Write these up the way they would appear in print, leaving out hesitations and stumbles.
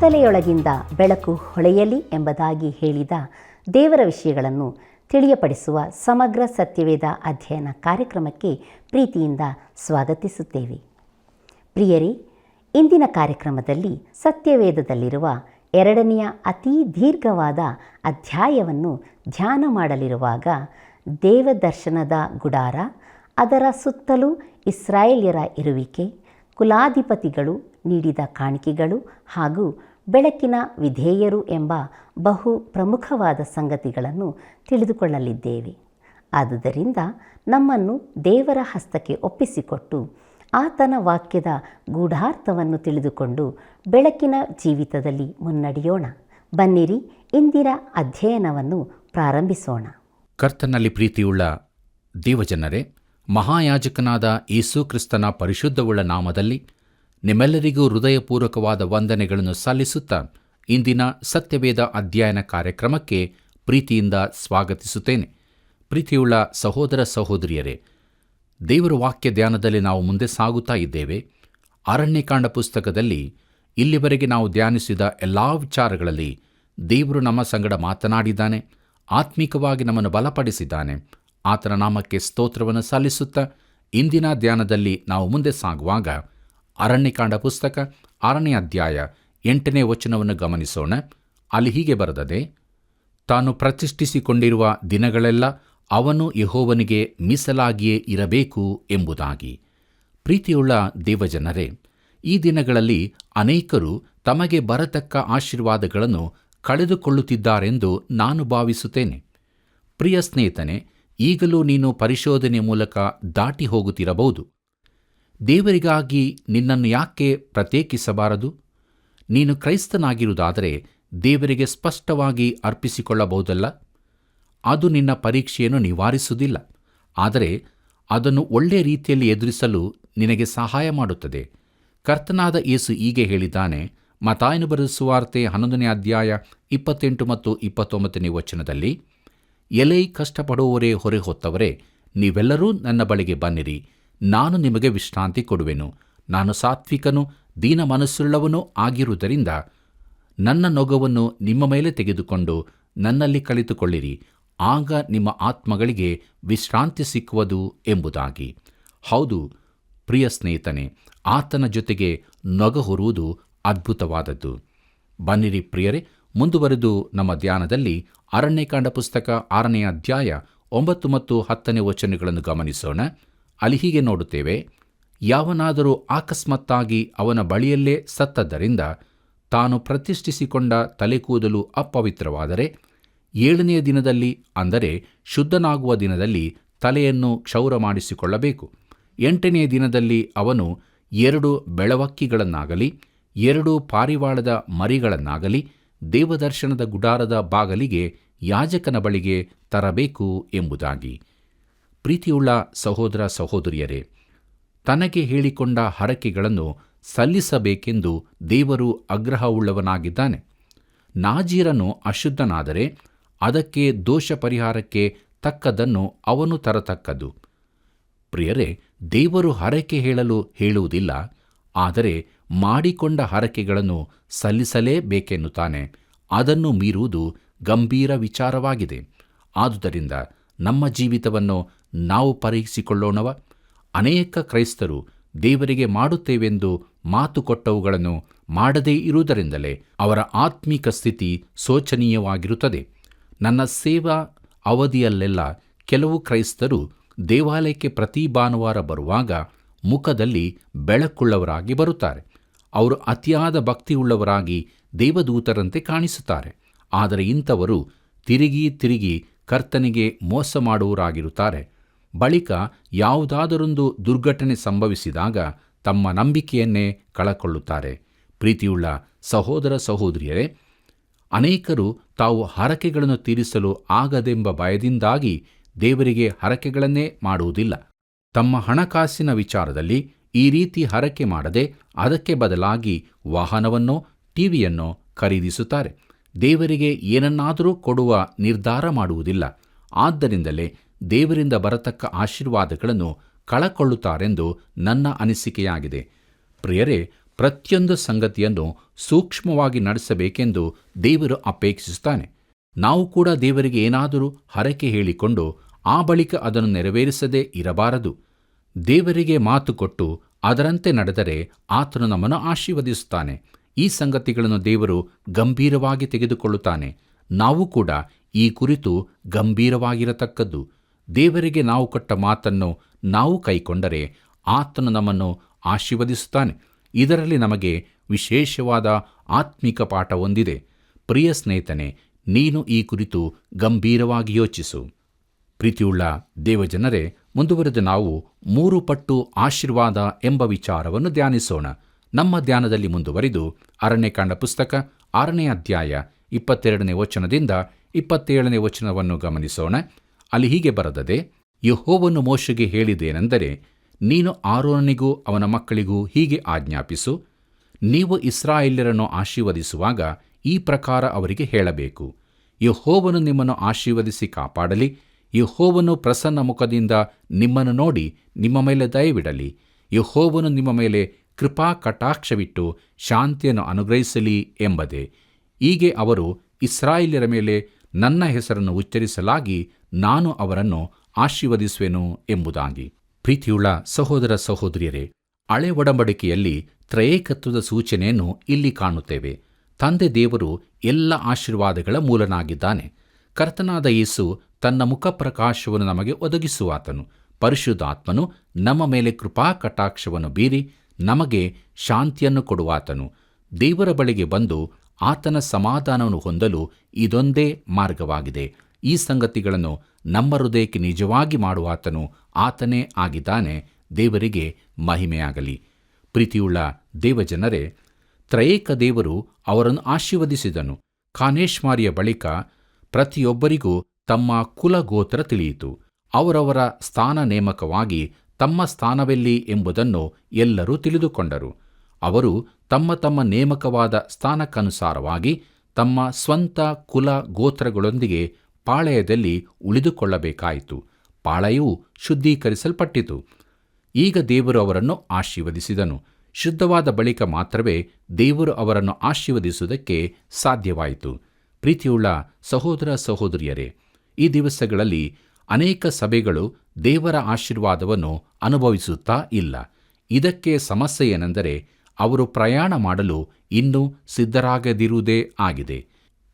ಕತ್ತಲೆಯೊಳಗಿಂದ ಬೆಳಕು ಹೊಳೆಯಲಿ ಎಂಬುದಾಗಿ ಹೇಳಿದ ದೇವರ ವಿಷಯಗಳನ್ನು ತಿಳಿಯಪಡಿಸುವ ಸಮಗ್ರ ಸತ್ಯವೇದ ಅಧ್ಯಯನ ಕಾರ್ಯಕ್ರಮಕ್ಕೆ ಪ್ರೀತಿಯಿಂದ ಸ್ವಾಗತಿಸುತ್ತೇವೆ. ಪ್ರಿಯರೇ, ಇಂದಿನ ಕಾರ್ಯಕ್ರಮದಲ್ಲಿ ಸತ್ಯವೇದದಲ್ಲಿರುವ ಎರಡನೆಯ ಅತೀ ದೀರ್ಘವಾದ ಅಧ್ಯಾಯವನ್ನು ಧ್ಯಾನ ಮಾಡಲಿರುವಾಗ ದೇವದರ್ಶನದ ಗುಡಾರ, ಅದರ ಸುತ್ತಲೂ ಇಸ್ರಾಯೇಲ್ಯರ ಇರುವಿಕೆ, ಕುಲಾಧಿಪತಿಗಳು ನೀಡಿದ ಕಾಣಿಕೆಗಳು ಹಾಗೂ ಬೆಳಕಿನ ವಿಧೇಯರು ಎಂಬ ಬಹು ಪ್ರಮುಖವಾದ ಸಂಗತಿಗಳನ್ನು ತಿಳಿದುಕೊಳ್ಳಲಿದ್ದೇವೆ. ಆದುದರಿಂದ ನಮ್ಮನ್ನು ದೇವರ ಹಸ್ತಕ್ಕೆ ಒಪ್ಪಿಸಿಕೊಟ್ಟು ಆತನ ವಾಕ್ಯದ ಗೂಢಾರ್ಥವನ್ನು ತಿಳಿದುಕೊಂಡು ಬೆಳಕಿನ ಜೀವಿತದಲ್ಲಿ ಮುನ್ನಡೆಯೋಣ. ಬನ್ನಿರಿ, ಇಂದಿನ ಅಧ್ಯಯನವನ್ನು ಪ್ರಾರಂಭಿಸೋಣ. ಕರ್ತನಲ್ಲಿ ಪ್ರೀತಿಯುಳ್ಳ ದೇವಜನರೇ, ಮಹಾಯಾಜಕನಾದ ಯೇಸು ಕ್ರಿಸ್ತನ ಪರಿಶುದ್ಧವುಳ್ಳ ನಾಮದಲ್ಲಿ ನಿಮ್ಮೆಲ್ಲರಿಗೂ ಹೃದಯಪೂರ್ವಕವಾದ ವಂದನೆಗಳನ್ನು ಸಲ್ಲಿಸುತ್ತಾ ಇಂದಿನ ಸತ್ಯವೇದ ಅಧ್ಯಯನ ಕಾರ್ಯಕ್ರಮಕ್ಕೆ ಪ್ರೀತಿಯಿಂದ ಸ್ವಾಗತಿಸುತ್ತೇನೆ. ಪ್ರೀತಿಯುಳ್ಳ ಸಹೋದರ ಸಹೋದರಿಯರೇ, ದೇವರ ವಾಕ್ಯ ಧ್ಯಾನದಲ್ಲಿ ನಾವು ಮುಂದೆ ಸಾಗುತ್ತಾ ಇದ್ದೇವೆ. ಅರಣ್ಯಕಾಂಡ ಪುಸ್ತಕದಲ್ಲಿ ಇಲ್ಲಿವರೆಗೆ ನಾವು ಧ್ಯಾನಿಸಿದ ಎಲ್ಲ ವಿಚಾರಗಳಲ್ಲಿ ದೇವರು ನಮ್ಮ ಸಂಗಡ ಮಾತನಾಡಿದ್ದಾನೆ, ಆತ್ಮಿಕವಾಗಿ ನಮ್ಮನ್ನು ಬಲಪಡಿಸಿದ್ದಾನೆ. ಆತನ ನಾಮಕ್ಕೆ ಸ್ತೋತ್ರವನ್ನು ಸಲ್ಲಿಸುತ್ತಾ ಇಂದಿನ ಧ್ಯಾನದಲ್ಲಿ ನಾವು ಮುಂದೆ ಸಾಗುವಾಗ ಅರಣ್ಯಕಾಂಡ ಪುಸ್ತಕ 6ನೇ ಅಧ್ಯಾಯ 8ನೇ ವಚನವನ್ನು ಗಮನಿಸೋಣ. ಅಲ್ಲಿ ಹೀಗೆ ಬರೆದದೆ: ತಾನು ಪ್ರತಿಷ್ಠಿಸಿಕೊಂಡಿರುವ ದಿನಗಳೆಲ್ಲ ಅವನು ಯೆಹೋವನಿಗೆ ಮೀಸಲಾಗಿಯೇ ಇರಬೇಕು ಎಂಬುದಾಗಿ. ಪ್ರೀತಿಯುಳ್ಳ ದೇವಜನರೇ, ಈ ದಿನಗಳಲ್ಲಿ ಅನೇಕರು ತಮಗೆ ಬರತಕ್ಕ ಆಶೀರ್ವಾದಗಳನ್ನು ಕಳೆದುಕೊಳ್ಳುತ್ತಿದ್ದಾರೆಂದು ನಾನು ಭಾವಿಸುತ್ತೇನೆ. ಪ್ರಿಯ ಸ್ನೇಹಿತನೇ, ಈಗಲೂ ನೀನು ಪರಿಶೋಧನೆಯ ಮೂಲಕ ದಾಟಿ ಹೋಗುತ್ತಿರಬಹುದು. ದೇವರಿಗಾಗಿ ನಿನ್ನನ್ನು ಯಾಕೆ ಪ್ರತ್ಯೇಕಿಸಬಾರದು? ನೀನು ಕ್ರೈಸ್ತನಾಗಿರುವುದಾದರೆ ದೇವರಿಗೆ ಸ್ಪಷ್ಟವಾಗಿ ಅರ್ಪಿಸಿಕೊಳ್ಳಬಹುದಲ್ಲ. ಅದು ನಿನ್ನ ಪರೀಕ್ಷೆಯನ್ನು ನಿವಾರಿಸುವುದಿಲ್ಲ, ಆದರೆ ಅದನ್ನು ಒಳ್ಳೆಯ ರೀತಿಯಲ್ಲಿ ಎದುರಿಸಲು ನಿನಗೆ ಸಹಾಯ ಮಾಡುತ್ತದೆ. ಕರ್ತನಾದ ಯೇಸು ಹೀಗೆ ಹೇಳಿದ್ದಾನೆ. ಮತ್ತಾಯನು ಬರೆದ ಸುವಾರ್ತೆ 11ನೇ ಅಧ್ಯಾಯ 28 ಮತ್ತು 29ನೇ ವಚನದಲ್ಲಿ: ಎಲೈ ಕಷ್ಟಪಡುವವರೇ, ಹೊರೆ ಹೊತ್ತವರೇ, ನೀವೆಲ್ಲರೂ ನನ್ನ ಬಳಿಗೆ ಬನ್ನಿರಿ, ನಾನು ನಿಮಗೆ ವಿಶ್ರಾಂತಿ ಕೊಡುವೆನು. ನಾನು ಸಾತ್ವಿಕನು, ದೀನ ಮನಸ್ಸುಳ್ಳವನೂ ಆಗಿರುವುದರಿಂದ ನನ್ನ ನೊಗವನ್ನು ನಿಮ್ಮ ಮೇಲೆ ತೆಗೆದುಕೊಂಡು ನನ್ನಲ್ಲಿ ಕಲಿತುಕೊಳ್ಳಿರಿ, ಆಗ ನಿಮ್ಮ ಆತ್ಮಗಳಿಗೆ ವಿಶ್ರಾಂತಿ ಸಿಕ್ಕುವುದು ಎಂಬುದಾಗಿ. ಹೌದು ಪ್ರಿಯ ಸ್ನೇಹಿತನೇ, ಆತನ ಜೊತೆಗೆ ನೊಗ ಹೊರುವುದು ಅದ್ಭುತವಾದದ್ದು. ಬನ್ನಿರಿ ಪ್ರಿಯರೇ, ಮುಂದುವರೆದು ನಮ್ಮ ಧ್ಯಾನದಲ್ಲಿ ಅರಣ್ಯಕಾಂಡ ಪುಸ್ತಕ 6ನೇ ಅಧ್ಯಾಯ 9 ಮತ್ತು 10ನೇ ವಚನಗಳನ್ನು ಗಮನಿಸೋಣ. ಅಲ್ಲಿ ಹೀಗೆ ನೋಡುತ್ತೇವೆ: ಯಾವನಾದರೂ ಅಕಸ್ಮಾತ್ತಾಗಿ ಅವನ ಬಳಿಯಲ್ಲೇ ಸತ್ತದ್ದರಿಂದ ತಾನು ಪ್ರತಿಷ್ಠಿಸಿಕೊಂಡ ತಲೆಕೂದಲು ಅಪವಿತ್ರವಾದರೆ 7ನೆಯ ದಿನದಲ್ಲಿ, ಅಂದರೆ ಶುದ್ಧನಾಗುವ ದಿನದಲ್ಲಿ ತಲೆಯನ್ನು ಕ್ಷೌರ ಮಾಡಿಸಿಕೊಳ್ಳಬೇಕು. 8ನೆಯ ದಿನದಲ್ಲಿ ಅವನು 2 ಬೆಳವಕ್ಕಿಗಳನ್ನಾಗಲಿ 2 ಪಾರಿವಾಳದ ಮರಿಗಳನ್ನಾಗಲಿ ದೇವದರ್ಶನದ ಗುಡಾರದ ಬಾಗಲಿಗೆ ಯಾಜಕನ ಬಳಿಗೆ ತರಬೇಕು ಎಂಬುದಾಗಿ. ಪ್ರೀತಿಯುಳ್ಳ ಸಹೋದರ ಸಹೋದರಿಯರೇ, ತನಗೆ ಹೇಳಿಕೊಂಡ ಹರಕೆಗಳನ್ನು ಸಲ್ಲಿಸಬೇಕೆಂದು ದೇವರು ಆಗ್ರಹವುಳ್ಳವನಾಗಿದ್ದಾನೆ. ನಾಜೀರನು ಅಶುದ್ಧನಾದರೆ ಅದಕ್ಕೆ ದೋಷ ಪರಿಹಾರಕ್ಕೆ ತಕ್ಕದನ್ನು ಅವನು ತರತಕ್ಕದ್ದು. ಪ್ರಿಯರೇ, ದೇವರು ಹರಕೆ ಹೇಳಲು ಹೇಳುವುದಿಲ್ಲ, ಆದರೆ ಮಾಡಿಕೊಂಡ ಹರಕೆಗಳನ್ನು ಸಲ್ಲಿಸಲೇಬೇಕೆನ್ನುತ್ತಾನೆ. ಅದನ್ನು ಮೀರುವುದು ಗಂಭೀರ ವಿಚಾರವಾಗಿದೆ. ಆದುದರಿಂದ ನಮ್ಮ ಜೀವಿತವನ್ನು ನಾವು ಪರೀಕ್ಷಿಸಿಕೊಳ್ಳೋಣವ. ಅನೇಕ ಕ್ರೈಸ್ತರು ದೇವರಿಗೆ ಮಾಡುತ್ತೇವೆಂದು ಮಾತು ಕೊಟ್ಟವುಗಳನ್ನು ಮಾಡದೇ ಇರುವುದರಿಂದಲೇ ಅವರ ಆತ್ಮಿಕ ಸ್ಥಿತಿ ಶೋಚನೀಯವಾಗಿರುತ್ತದೆ. ನನ್ನ ಸೇವಾ ಅವಧಿಯಲ್ಲೆಲ್ಲ ಕೆಲವು ಕ್ರೈಸ್ತರು ದೇವಾಲಯಕ್ಕೆ ಪ್ರತಿ ಭಾನುವಾರ ಬರುವಾಗ ಮುಖದಲ್ಲಿ ಬೆಳಕುಳ್ಳವರಾಗಿ ಬರುತ್ತಾರೆ. ಅವರು ಅತಿಯಾದ ಭಕ್ತಿಯುಳ್ಳವರಾಗಿ ದೇವದೂತರಂತೆ ಕಾಣಿಸುತ್ತಾರೆ. ಆದರೆ ಇಂಥವರು ತಿರುಗಿ ತಿರುಗಿ ಕರ್ತನಿಗೆ ಮೋಸ ಮಾಡುವವರಾಗಿರುತ್ತಾರೆ. ಬಳಿಕ ಯಾವುದಾದರೊಂದು ದುರ್ಘಟನೆ ಸಂಭವಿಸಿದಾಗ ತಮ್ಮ ನಂಬಿಕೆಯನ್ನೇ ಕಳಕೊಳ್ಳುತ್ತಾರೆ. ಪ್ರೀತಿಯುಳ್ಳ ಸಹೋದರ ಸಹೋದರಿಯರೇ, ಅನೇಕರು ತಾವು ಹರಕೆಗಳನ್ನು ತೀರಿಸಲು ಆಗದೆಂಬ ಭಯದಿಂದಾಗಿ ದೇವರಿಗೆ ಹರಕೆಗಳನ್ನೇ ಮಾಡುವುದಿಲ್ಲ. ತಮ್ಮ ಹಣಕಾಸಿನ ವಿಚಾರದಲ್ಲಿ ಈ ರೀತಿ ಹರಕೆ ಮಾಡದೆ ಅದಕ್ಕೆ ಬದಲಾಗಿ ವಾಹನವನ್ನೋ ಟಿವಿಯನ್ನೋ ಖರೀದಿಸುತ್ತಾರೆ. ದೇವರಿಗೆ ಏನನ್ನಾದರೂ ಕೊಡುವ ನಿರ್ಧಾರ ಮಾಡುವುದಿಲ್ಲ. ಆದ್ದರಿಂದಲೇ ದೇವರಿಂದ ಬರತಕ್ಕ ಆಶೀರ್ವಾದಗಳನ್ನು ಕಳಕೊಳ್ಳುತ್ತಾರೆಂದು ನನ್ನ ಅನಿಸಿಕೆಯಾಗಿದೆ. ಪ್ರಿಯರೇ, ಪ್ರತಿಯೊಂದು ಸಂಗತಿಯನ್ನು ಸೂಕ್ಷ್ಮವಾಗಿ ನಡೆಸಬೇಕೆಂದು ದೇವರು ಅಪೇಕ್ಷಿಸುತ್ತಾನೆ. ನಾವು ಕೂಡ ದೇವರಿಗೆ ಏನಾದರೂ ಹರಕೆ ಹೇಳಿಕೊಂಡು ಆ ಬಳಿಕ ಅದನ್ನು ನೆರವೇರಿಸದೇ ಇರಬಾರದು. ದೇವರಿಗೆ ಮಾತು ಕೊಟ್ಟು ಅದರಂತೆ ನಡೆದರೆ ಆತನು ನಮ್ಮನ್ನು ಆಶೀರ್ವದಿಸುತ್ತಾನೆ. ಈ ಸಂಗತಿಗಳನ್ನು ದೇವರು ಗಂಭೀರವಾಗಿ ತೆಗೆದುಕೊಳ್ಳುತ್ತಾನೆ. ನಾವು ಕೂಡ ಈ ಕುರಿತು ಗಂಭೀರವಾಗಿರತಕ್ಕದ್ದು. ದೇವರಿಗೆ ನಾವು ಕೊಟ್ಟ ಮಾತನ್ನು ನಾವು ಕೈಕೊಂಡರೆ ಆತನು ನಮ್ಮನ್ನು ಆಶೀರ್ವದಿಸುತ್ತಾನೆ. ಇದರಲ್ಲಿ ನಮಗೆ ವಿಶೇಷವಾದ ಆತ್ಮಿಕ ಪಾಠ ಹೊಂದಿದೆ. ಪ್ರಿಯ ಸ್ನೇಹಿತನೇ, ನೀನು ಈ ಕುರಿತು ಗಂಭೀರವಾಗಿ ಯೋಚಿಸು. ಪ್ರೀತಿಯುಳ್ಳ ದೇವಜನರೇ, ಮುಂದುವರೆದು ನಾವು 3 ಪಟ್ಟು ಆಶೀರ್ವಾದ ಎಂಬ ವಿಚಾರವನ್ನು ಧ್ಯಾನಿಸೋಣ. ನಮ್ಮ ಧ್ಯಾನದಲ್ಲಿ ಮುಂದುವರಿದು ಅರಣ್ಯಕಾಂಡ ಪುಸ್ತಕ 6ನೇ ಅಧ್ಯಾಯ 22ನೇ ವಚನದಿಂದ 27ನೇ ವಚನವನ್ನು ಗಮನಿಸೋಣ. ಅಲ್ಲಿ ಹೀಗೆ ಬರೆದದೆ, ಯೆಹೋವನು ಮೋಶೆಗೆ ಹೇಳಿದ್ದೇನೆಂದರೆ, ನೀನು ಆರೋನನಿಗೂ ಅವನ ಮಕ್ಕಳಿಗೂ ಹೀಗೆ ಆಜ್ಞಾಪಿಸು, ನೀವು ಇಸ್ರಾಯೇಲ್ಯರನ್ನು ಆಶೀರ್ವದಿಸುವಾಗ ಈ ಪ್ರಕಾರ ಅವರಿಗೆ ಹೇಳಬೇಕು, ಯೆಹೋವನು ನಿಮ್ಮನ್ನು ಆಶೀರ್ವದಿಸಿ ಕಾಪಾಡಲಿ. ಯೆಹೋವನು ಪ್ರಸನ್ನ ಮುಖದಿಂದ ನಿಮ್ಮನ್ನು ನೋಡಿ ನಿಮ್ಮ ಮೇಲೆ ದಯವಿಡಲಿ. ಯೆಹೋವನು ನಿಮ್ಮ ಮೇಲೆ ಕೃಪಾ ಕಟಾಕ್ಷವಿಟ್ಟು ಶಾಂತಿಯನ್ನು ಅನುಗ್ರಹಿಸಲಿ ಎಂಬುದೇ. ಹೀಗೆ ಅವರು ಇಸ್ರಾಯೇಲ್ಯರ ಮೇಲೆ ನನ್ನ ಹೆಸರನ್ನು ಉಚ್ಚರಿಸಲಾಗಿ ನಾನು ಅವರನ್ನು ಆಶೀರ್ವದಿಸುವೆನು ಎಂಬುದಾಗಿ. ಪ್ರೀತಿಯುಳ್ಳ ಸಹೋದರ ಸಹೋದರಿಯರೇ, ಹಳೆ ಒಡಂಬಡಿಕೆಯಲ್ಲಿ ತ್ರಯೇಕತ್ವದ ಸೂಚನೆಯನ್ನು ಇಲ್ಲಿ ಕಾಣುತ್ತೇವೆ. ತಂದೆ ದೇವರು ಎಲ್ಲ ಆಶೀರ್ವಾದಗಳ ಮೂಲನಾಗಿದ್ದಾನೆ. ಕರ್ತನಾದ ಯೇಸು ತನ್ನ ಮುಖಪ್ರಕಾಶವನ್ನು ನಮಗೆ ಒದಗಿಸುವಾತನು. ಪರಿಶುದ್ಧಾತ್ಮನು ನಮ್ಮ ಮೇಲೆ ಕೃಪಾ ಕಟಾಕ್ಷವನ್ನು ಬೀರಿ ನಮಗೆ ಶಾಂತಿಯನ್ನು ಕೊಡುವಾತನು. ದೇವರ ಬಳಿಗೆ ಬಂದು ಆತನ ಸಮಾಧಾನವನ್ನು ಹೊಂದಲು ಇದೊಂದೇ ಮಾರ್ಗವಾಗಿದೆ. ಈ ಸಂಗತಿಗಳನ್ನು ನಮ್ಮ ಹೃದಯಕ್ಕೆ ನಿಜವಾಗಿ ಮಾಡುವಾತನು ಆತನೇ ಆಗಿದ್ದಾನೆ. ದೇವರಿಗೆ ಮಹಿಮೆಯಾಗಲಿ. ಪ್ರೀತಿಯುಳ್ಳ ದೇವಜನರೇ, ತ್ರಯೇಕ ದೇವರು ಅವರನ್ನು ಆಶೀರ್ವದಿಸಿದನು. ಕಾನೇಶ್ಮಾರಿಯ ಬಳಿಕ ಪ್ರತಿಯೊಬ್ಬರಿಗೂ ತಮ್ಮ ಕುಲಗೋತ್ರ ತಿಳಿಯಿತು. ಅವರವರ ಸ್ಥಾನ ನೇಮಕವಾಗಿ ತಮ್ಮ ಸ್ಥಾನವೆಲ್ಲಿ ಎಂಬುದನ್ನು ಎಲ್ಲರೂ ತಿಳಿದುಕೊಂಡರು. ಅವರು ತಮ್ಮ ತಮ್ಮ ನೇಮಕವಾದ ಸ್ಥಾನಕ್ಕನುಸಾರವಾಗಿ ತಮ್ಮ ಸ್ವಂತ ಕುಲ ಗೋತ್ರಗಳೊಂದಿಗೆ ಪಾಳೆಯದಲ್ಲಿ ಉಳಿದುಕೊಳ್ಳಬೇಕಾಯಿತು. ಪಾಳೆಯವು ಶುದ್ಧೀಕರಿಸಲ್ಪಟ್ಟಿತು. ಈಗ ದೇವರು ಅವರನ್ನು ಆಶೀರ್ವದಿಸಿದನು. ಶುದ್ಧವಾದ ಬಳಿಕ ಮಾತ್ರವೇ ದೇವರು ಅವರನ್ನು ಆಶೀರ್ವದಿಸುವುದಕ್ಕೆ ಸಾಧ್ಯವಾಯಿತು. ಪ್ರೀತಿಯುಳ್ಳ ಸಹೋದರ ಸಹೋದರಿಯರೇ, ಈ ದಿವಸಗಳಲ್ಲಿ ಅನೇಕ ಸಭೆಗಳು ದೇವರ ಆಶೀರ್ವಾದವನ್ನು ಅನುಭವಿಸುತ್ತಾ ಇಲ್ಲ. ಇದಕ್ಕೆ ಸಮಸ್ಯೆ ಏನೆಂದರೆ ಅವರು ಪ್ರಯಾಣ ಮಾಡಲು ಇನ್ನೂ ಸಿದ್ಧರಾಗದಿರುವುದೇ ಆಗಿದೆ.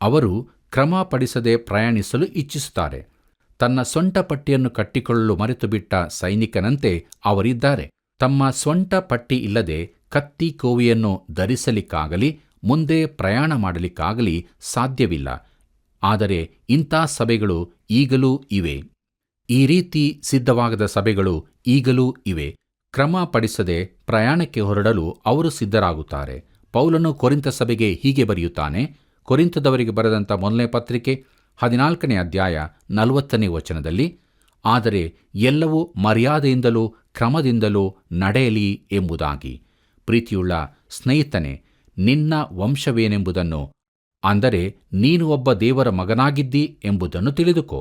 ಅವರು ಕ್ರಮಪಡಿಸದೆ ಪ್ರಯಾಣಿಸಲು ಇಚ್ಛಿಸುತ್ತಾರೆ. ತನ್ನ ಸೊಂಟ ಪಟ್ಟಿಯನ್ನು ಕಟ್ಟಿಕೊಳ್ಳಲು ಮರೆತುಬಿಟ್ಟ ಸೈನಿಕನಂತೆ ಅವರಿದ್ದಾರೆ. ತಮ್ಮ ಸೊಂಟ ಪಟ್ಟಿ ಇಲ್ಲದೆ ಕತ್ತಿ ಕೋವಿಯನ್ನು ಧರಿಸಲಿಕ್ಕಾಗಲಿ ಮುಂದೆ ಪ್ರಯಾಣ ಮಾಡಲಿಕ್ಕಾಗಲಿ ಸಾಧ್ಯವಿಲ್ಲ. ಆದರೆ ಇಂಥ ಸಭೆಗಳು ಈಗಲೂ ಇವೆ. ಈ ರೀತಿ ಸಿದ್ಧವಾಗದ ಸಭೆಗಳು ಈಗಲೂ ಇವೆ. ಕ್ರಮಪಡಿಸದೆ ಪ್ರಯಾಣಕ್ಕೆ ಹೊರಡಲು ಅವರು ಸಿದ್ಧರಾಗುತ್ತಾರೆ. ಪೌಲನು ಕೊರಿಂಥ ಸಭೆಗೆ ಹೀಗೆ ಬರೆಯುತ್ತಾನೆ. ಕೊರಿಂಥದವರಿಗೆ ಬರೆದಂಥ 1ನೇ ಪತ್ರಿಕೆ 14ನೇ ಅಧ್ಯಾಯ 40ನೇ ವಚನದಲ್ಲಿ, ಆದರೆ ಎಲ್ಲವೂ ಮರ್ಯಾದೆಯಿಂದಲೂ ಕ್ರಮದಿಂದಲೂ ನಡೆಯಲಿ ಎಂಬುದಾಗಿ. ಪ್ರೀತಿಯುಳ್ಳ ಸ್ನೇಹಿತನೇ, ನಿನ್ನ ವಂಶವೇನೆಂಬುದನ್ನು, ಅಂದರೆ ನೀನು ಒಬ್ಬ ದೇವರ ಮಗನಾಗಿದ್ದಿ ಎಂಬುದನ್ನು ತಿಳಿದುಕೋ.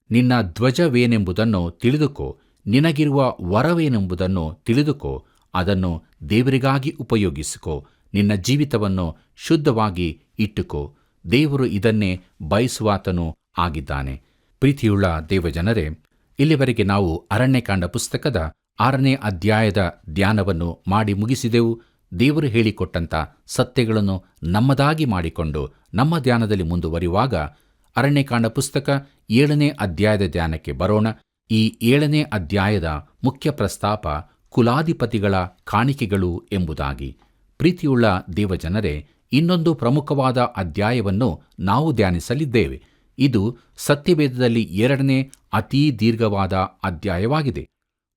ನಿನ್ನ ಧ್ವಜವೇನೆಂಬುದನ್ನು ತಿಳಿದುಕೋ. ನಿನಗಿರುವ ವರವೇನೆಂಬುದನ್ನು ತಿಳಿದುಕೋ. ಅದನ್ನು ದೇವರಿಗಾಗಿ ಉಪಯೋಗಿಸಿಕೋ. ನಿನ್ನ ಜೀವಿತವನ್ನು ಶುದ್ಧವಾಗಿ ಇಟ್ಟುಕೋ. ದೇವರು ಇದನ್ನೇ ಬಯಸುವಾತನೂ ಆಗಿದ್ದಾನೆ. ಪ್ರೀತಿಯುಳ್ಳ ದೇವಜನರೇ, ಇಲ್ಲಿವರೆಗೆ ನಾವು ಅರಣ್ಯಕಾಂಡ ಪುಸ್ತಕದ 6ನೇ ಅಧ್ಯಾಯದ ಧ್ಯಾನವನ್ನು ಮಾಡಿ ಮುಗಿಸಿದೆವು. ದೇವರು ಹೇಳಿಕೊಟ್ಟಂಥ ಸತ್ಯಗಳನ್ನು ನಮ್ಮದಾಗಿ ಮಾಡಿಕೊಂಡು ನಮ್ಮ ಧ್ಯಾನದಲ್ಲಿ ಮುಂದುವರಿಯುವಾಗ ಅರಣ್ಯಕಾಂಡ ಪುಸ್ತಕ 7ನೇ ಅಧ್ಯಾಯದ ಧ್ಯಾನಕ್ಕೆ ಬರೋಣ. ಈ 7ನೇ ಅಧ್ಯಾಯದ ಮುಖ್ಯ ಪ್ರಸ್ತಾಪ ಕುಲಾಧಿಪತಿಗಳ ಕಾಣಿಕೆಗಳು ಎಂಬುದಾಗಿ. ಪ್ರೀತಿಯುಳ್ಳ ದೇವಜನರೇ, ಇನ್ನೊಂದು ಪ್ರಮುಖವಾದ ಅಧ್ಯಾಯವನ್ನು ನಾವು ಧ್ಯಾನಿಸಲಿದ್ದೇವೆ. ಇದು ಸತ್ಯವೇದದಲ್ಲಿ 2ನೇ ಅತೀ ದೀರ್ಘವಾದ ಅಧ್ಯಾಯವಾಗಿದೆ.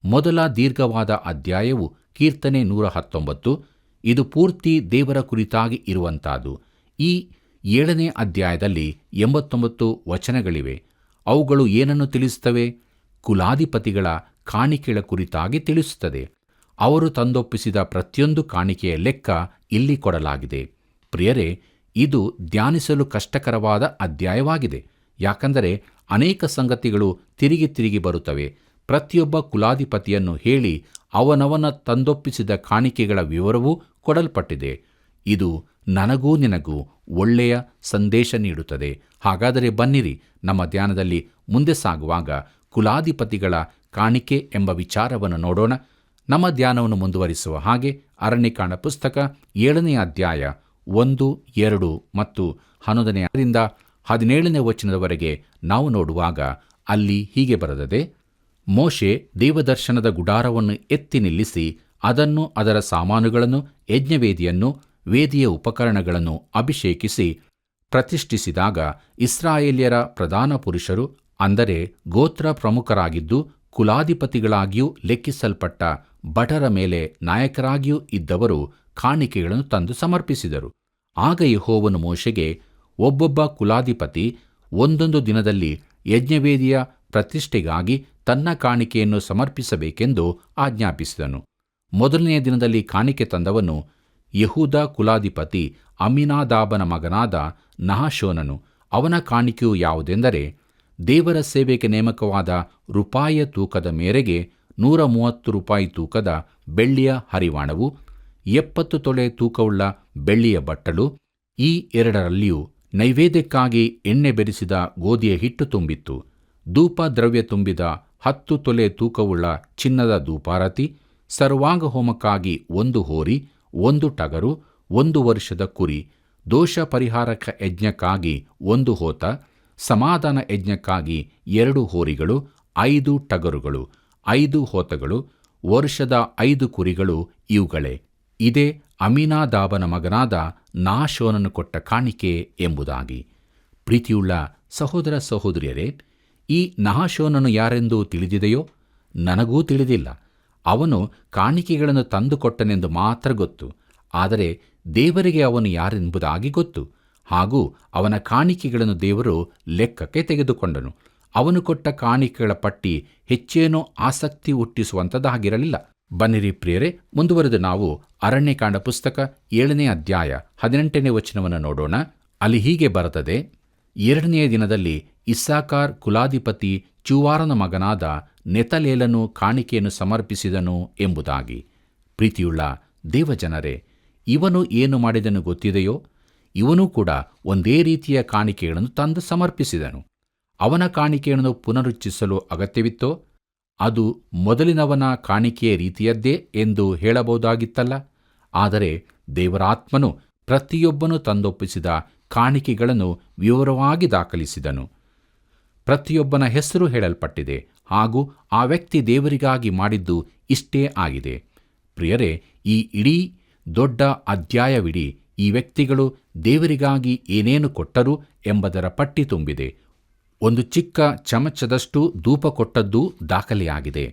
ಮೊದಲ ದೀರ್ಘವಾದ ಅಧ್ಯಾಯವು ಕೀರ್ತನೆ 119. ಇದು ಪೂರ್ತಿ ದೇವರ ಕುರಿತಾಗಿ ಇರುವಂಥದ್ದು. ಈ 7ನೇ ಅಧ್ಯಾಯದಲ್ಲಿ 89 ವಚನಗಳಿವೆ. ಅವುಗಳು ಏನನ್ನು ತಿಳಿಸುತ್ತವೆ? ಕುಲಾಧಿಪತಿಗಳ ಕಾಣಿಕೆಗಳ ಕುರಿತಾಗಿ ತಿಳಿಸುತ್ತದೆ. ಅವರು ತಂದೊಪ್ಪಿಸಿದ ಪ್ರತಿಯೊಂದು ಕಾಣಿಕೆಯ ಲೆಕ್ಕ ಇಲ್ಲಿ ಕೊಡಲಾಗಿದೆ. ಪ್ರಿಯರೇ, ಇದು ಧ್ಯಾನಿಸಲು ಕಷ್ಟಕರವಾದ ಅಧ್ಯಾಯವಾಗಿದೆ. ಯಾಕಂದರೆ ಅನೇಕ ಸಂಗತಿಗಳು ತಿರುಗಿ ತಿರುಗಿ ಬರುತ್ತವೆ. ಪ್ರತಿಯೊಬ್ಬ ಕುಲಾಧಿಪತಿಯನ್ನು ಹೇಳಿ ಅವನವನ ತಂದೊಪ್ಪಿಸಿದ ಕಾಣಿಕೆಗಳ ವಿವರವೂ ಕೊಡಲ್ಪಟ್ಟಿದೆ. ಇದು ನನಗೂ ನಿನಗೂ ಒಳ್ಳೆಯ ಸಂದೇಶ ನೀಡುತ್ತದೆ. ಹಾಗಾದರೆ ಬನ್ನಿರಿ, ನಮ್ಮ ಧ್ಯಾನದಲ್ಲಿ ಮುಂದೆ ಸಾಗುವಾಗ ಕುಲಾಧಿಪತಿಗಳ ಕಾಣಿಕೆ ಎಂಬ ವಿಚಾರವನ್ನು ನೋಡೋಣ. ನಮ್ಮ ಧ್ಯಾನವನ್ನು ಮುಂದುವರಿಸುವ ಹಾಗೆ ಅರಣ್ಯಕಾಂಡ ಪುಸ್ತಕ 7ನೇ ಅಧ್ಯಾಯ 1, 2 ಮತ್ತು 11ರಿಂದ 17ನೇ ವಚನದವರೆಗೆ ನಾವು ನೋಡುವಾಗ ಅಲ್ಲಿ ಹೀಗೆ ಬರೆದಿದೆ. ಮೋಶೆ ದೇವದರ್ಶನದ ಗುಡಾರವನ್ನು ಎತ್ತಿ ನಿಲ್ಲಿಸಿ ಅದನ್ನು, ಅದರ ಸಾಮಾನುಗಳನ್ನು, ಯಜ್ಞವೇದಿಯನ್ನು, ವೇದಿಯ ಉಪಕರಣಗಳನ್ನು ಅಭಿಷೇಕಿಸಿ ಪ್ರತಿಷ್ಠಿಸಿದಾಗ ಇಸ್ರಾಯೇಲ್ಯರ ಪ್ರಧಾನ ಪುರುಷರು, ಅಂದರೆ ಗೋತ್ರ ಪ್ರಮುಖರಾಗಿದ್ದು ಕುಲಾಧಿಪತಿಗಳಾಗಿಯೂ ಲೆಕ್ಕಿಸಲ್ಪಟ್ಟ ಭಟರ ಮೇಲೆ ನಾಯಕರಾಗಿಯೂ ಇದ್ದವರು ಕಾಣಿಕೆಗಳನ್ನು ತಂದು ಸಮರ್ಪಿಸಿದರು. ಆಗ ಯೆಹೋವನು ಮೋಶೆಗೆ, ಒಬ್ಬೊಬ್ಬ ಕುಲಾಧಿಪತಿ ಒಂದೊಂದು ದಿನದಲ್ಲಿ ಯಜ್ಞವೇದಿಯ ಪ್ರತಿಷ್ಠೆಗಾಗಿ ತನ್ನ ಕಾಣಿಕೆಯನ್ನು ಸಮರ್ಪಿಸಬೇಕೆಂದು ಆಜ್ಞಾಪಿಸಿದನು. ಮೊದಲನೆಯ ದಿನದಲ್ಲಿ ಕಾಣಿಕೆ ತಂದವನು ಯೆಹೂದ ಕುಲಾಧಿಪತಿ ಅಮ್ಮಿನಾದಾಬನ ಮಗನಾದ ನಹಶೋನನು. ಅವನ ಕಾಣಿಕೆಯು ಯಾವುದೆಂದರೆ, ದೇವರ ಸೇವೆಗೆ ನೇಮಕವಾದ ರೂಪಾಯಿಯ ತೂಕದ ಮೇರೆಗೆ 130 ರೂಪಾಯಿ ತೂಕದ ಬೆಳ್ಳಿಯ ಹರಿವಾಣವು, 70 ತೊಲೆ ತೂಕವುಳ್ಳ ಬೆಳ್ಳಿಯ ಬಟ್ಟಲು, ಈ ಎರಡರಲ್ಲಿಯೂ ನೈವೇದ್ಯಕ್ಕಾಗಿ ಎಣ್ಣೆ ಬೆರೆಸಿದ ಗೋಧಿಯ ಹಿಟ್ಟು ತುಂಬಿತ್ತು. ಧೂಪ ದ್ರವ್ಯ ತುಂಬಿದ 10 ತೊಲೆ ತೂಕವುಳ್ಳ ಚಿನ್ನದ ಧೂಪಾರತಿ, ಸರ್ವಾಂಗ ಹೋಮಕ್ಕಾಗಿ 1 ಹೋರಿ, 1 ಟಗರು, 1 ವರ್ಷದ ಕುರಿ, ದೋಷ ಪರಿಹಾರಕ ಯಜ್ಞಕ್ಕಾಗಿ 1 ಹೋತ, ಸಮಾಧಾನ ಯಜ್ಞಕ್ಕಾಗಿ 2 ಹೋರಿಗಳು, 5 ಟಗರುಗಳು, 5 ಹೋತಗಳು, ವರ್ಷದ 5 ಕುರಿಗಳು ಇವುಗಳೇ. ಇದೇ ಅಮ್ಮಿನಾದಾಬನ ಮಗನಾದ ನಹಶೋನನು ಕೊಟ್ಟ ಕಾಣಿಕೆ ಎಂಬುದಾಗಿ. ಪ್ರೀತಿಯುಳ್ಳ ಸಹೋದರ ಸಹೋದರಿಯರೇ, ಈ ನಹಶೋನನು ಯಾರೆಂದು ತಿಳಿದಿದೆಯೋ? ನನಗೂ ತಿಳಿದಿಲ್ಲ. ಅವನು ಕಾಣಿಕೆಗಳನ್ನು ತಂದುಕೊಟ್ಟನೆಂದು ಮಾತ್ರ ಗೊತ್ತು. ಆದರೆ ದೇವರಿಗೆ ಅವನು ಯಾರೆಂಬುದಾಗಿ ಗೊತ್ತು. ಹಾಗೂ ಅವನ ಕಾಣಿಕೆಗಳನ್ನು ದೇವರು ಲೆಕ್ಕಕ್ಕೆ ತೆಗೆದುಕೊಂಡನು. ಅವನು ಕೊಟ್ಟ ಕಾಣಿಕೆಗಳ ಪಟ್ಟಿ ಹೆಚ್ಚೇನೂ ಆಸಕ್ತಿ ಹುಟ್ಟಿಸುವಂಥದ್ದಾಗಿರಲಿಲ್ಲ. ಬನ್ನಿರಿ ಪ್ರಿಯರೇ, ಮುಂದುವರೆದು ನಾವು ಅರಣ್ಯಕಾಂಡ ಪುಸ್ತಕ 7ನೇ ಅಧ್ಯಾಯ 18ನೇ ವಚನವನ್ನು ನೋಡೋಣ. ಅಲ್ಲಿ ಹೀಗೆ ಬರೆದಿದೆ. 2ನೆಯ ದಿನದಲ್ಲಿ ಇಸ್ಸಾಕಾರ್ ಕುಲಾಧಿಪತಿ ಚೂವಾರನ ಮಗನಾದ ನೆತಲೇಲನು ಕಾಣಿಕೆಯನ್ನು ಸಮರ್ಪಿಸಿದನು ಎಂಬುದಾಗಿ. ಪ್ರೀತಿಯುಳ್ಳ ದೇವಜನರೇ, ಇವನು ಏನು ಮಾಡಿದನು ಗೊತ್ತಿದೆಯೋ? ಇವನೂ ಕೂಡ ಒಂದೇ ರೀತಿಯ ಕಾಣಿಕೆಗಳನ್ನು ತಂದು ಸಮರ್ಪಿಸಿದನು. ಅವನ ಕಾಣಿಕೆಯನ್ನು ಪುನರುಚ್ಚಿಸಲು ಅಗತ್ಯವಿತ್ತೋ? ಅದು ಮೊದಲಿನವನ ಕಾಣಿಕೆಯ ರೀತಿಯದ್ದೇ ಎಂದು ಹೇಳಬಹುದಾಗಿತ್ತಲ್ಲ. ಆದರೆ ದೇವರಾತ್ಮನು ಪ್ರತಿಯೊಬ್ಬನು ತಂದೊಪ್ಪಿಸಿದ ಕಾಣಿಕೆಗಳನ್ನು ವಿವರವಾಗಿ ದಾಖಲಿಸಿದನು. ಪ್ರತಿಯೊಬ್ಬನ ಹೆಸರು ಹೇಳಲ್ಪಟ್ಟಿದೆ. ಹಾಗೂ ಆ ವ್ಯಕ್ತಿ ದೇವರಿಗಾಗಿ ಮಾಡಿದ್ದು ಇಷ್ಟೇ ಆಗಿದೆ. ಪ್ರಿಯರೇ, ಈ ಇಡೀ ದೊಡ್ಡ ಅಧ್ಯಾಯವಿಡೀ ಈ ವ್ಯಕ್ತಿಗಳು ದೇವರಿಗಾಗಿ ಏನೇನು ಕೊಟ್ಟರು ಎಂಬುದರ ಪಟ್ಟಿ ತುಂಬಿದೆ. ಒಂದು ಚಿಕ್ಕ ಚಮಚದಷ್ಟು ಧೂಪ ಕೊಟ್ಟದ್ದೂ ದಾಖಲೆಯಾಗಿದೆ.